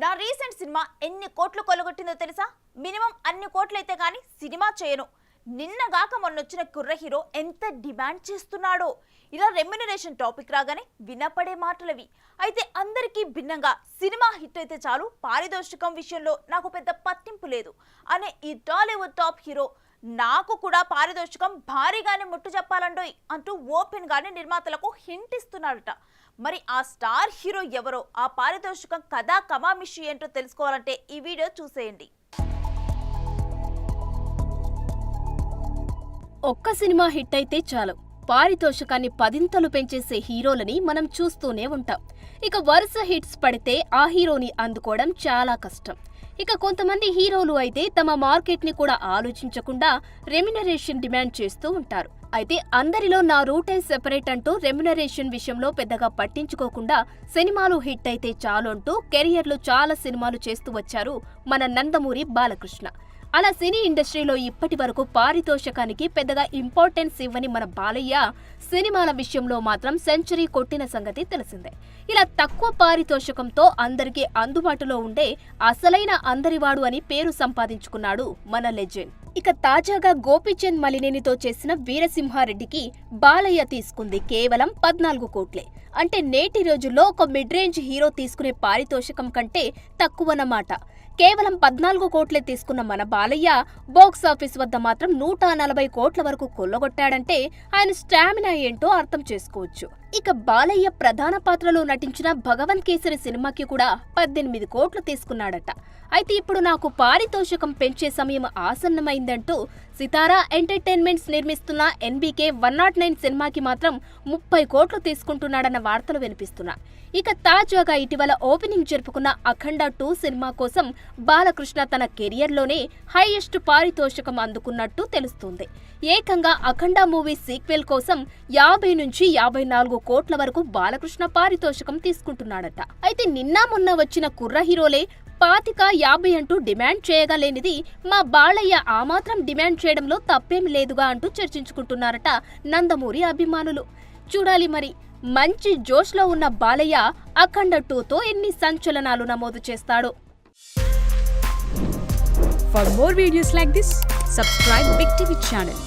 నా recent cinema ఎన్ని కోట్లు కొలగొట్టిందో తెలుసా? మినిమం అన్ని కోట్లయితే గానీ సినిమా చేయను. నిన్నగాక మొన్నొచ్చిన కుర్ర హీరో ఎంత డిమాండ్ చేస్తున్నాడో. ఇలా రెమ్యునరేషన్ టాపిక్ రాగానే వినపడే మాటలవి. అయితే అందరికీ భిన్నంగా సినిమా హిట్ అయితే చాలు, పారితోషికం విషయంలో నాకు పెద్ద పట్టింపు లేదు అనే ఈ టాలీవుడ్ టాప్ హీరో నాకు కూడా పారితోషికం భారీగానే ముట్టు చెప్పాలండోయ్ అంటూ ఓపెన్ గానే నిర్మాతలకు హింట్ ఇస్తున్నాడట. మరి ఆ స్టార్ హీరో ఎవరో, ఆ పారితోషికం కథా కమామిషి ఏంటో తెలుసుకోవాలంటే ఈ వీడియో చూసేయండి. ఒక్క సినిమా హిట్ అయితే చాలు, పారితోషికాన్ని పదింతలు పెంచేసే హీరోలని మనం చూస్తూనే ఉంటాం. ఇక వరుస హిట్స్ పడితే ఆ హీరోని అందుకోవడం చాలా కష్టం. ఇక కొంతమంది హీరోలు అయితే తమ మార్కెట్ ని కూడా ఆలోచించకుండా రెమ్యునరేషన్ డిమాండ్ చేస్తూ ఉంటారు. అయితే అందరిలో నా రూటే సెపరేట్ అంటూ రెమ్యునరేషన్ విషయంలో పెద్దగా పట్టించుకోకుండా సినిమాలు హిట్ అయితే చాలు అంటూ కెరియర్లో చాలా సినిమాలు చేస్తూ వచ్చారు మన నందమూరి బాలకృష్ణ. అలా సినీ ఇండస్ట్రీలో ఇప్పటి వరకు పారితోషికానికి పెద్దగా ఇంపార్టెన్స్ ఇవ్వని మన బాలయ్య సినిమాల విషయంలో మాత్రం సెంచరీ కొట్టిన సంగతి తెలిసిందే. ఇలా తక్కువ పారితోషికంతో అందరికీ అందుబాటులో ఉండే అసలైన అందరివాడు అని పేరు సంపాదించుకున్నాడు మన లెజెండ్. ఇక తాజాగా గోపీచంద్ మలినేనితో చేసిన వీరసింహారెడ్డికి బాలయ్య తీసుకుంది కేవలం 14 కోట్లే. అంటే నేటి రోజుల్లో ఒక మిడ్ రేంజ్ హీరో తీసుకునే పారితోషికం కంటే తక్కువన్నమాట. కేవలం 14 కోట్లే తీసుకున్న మన బాలయ్య బాక్సాఫీస్ వద్ద మాత్రం 140 కోట్ల వరకు కొల్లగొట్టాడంటే ఆయన స్టామినా ఏంటో అర్థం చేసుకోవచ్చు. ఇక బాలయ్య ప్రధాన పాత్రలో నటించిన భగవంత్ కేసరి సినిమాకి కూడా 18 కోట్లు తీసుకున్నాడట. అయితే ఇప్పుడు నాకు పారితోషికం పెంచే సమయం ఆసన్నమైందంటూ సితారా ఎంటర్టైన్మెంట్స్ నిర్మిస్తున్న NBK 109 సినిమాకి మాత్రం 30 కోట్లు తీసుకుంటున్నాడన్న వార్తలు వినిపిస్తున్నాయి. ఇక తాజాగా ఇటీవల ఓపెనింగ్ జరుపుకున్న అఖండ 2 సినిమా కోసం బాలకృష్ణ తన కెరియర్లోనే హైయెస్ట్ పారితోషికం అందుకున్నట్టు తెలుస్తుంది. ఏకంగా అఖండ మూవీ సీక్వెల్ కోసం 50 నుంచి 54 కోట్ల వరకు బాలకృష్ణ పారితోషికం తీసుకుంటున్నాడట. అయితే నిన్న మొన్న వచ్చిన కుర్ర హీరోలే 25-50 అంటూ డిమాండ్ చేయగలేనిది మా బాలయ్య ఆ మాత్రం డిమాండ్ చేయడంలో తప్పేమి లేదుగా అంటూ చర్చించుకుంటున్నారట నందమూరి అభిమానులు. చూడాలి మరి మంచి జోష్లో ఉన్న బాలయ్య అఖండ 2తో ఎన్ని సంచలనాలు నమోదు చేస్తాడో. For more videos like this, subscribe Big TV channel.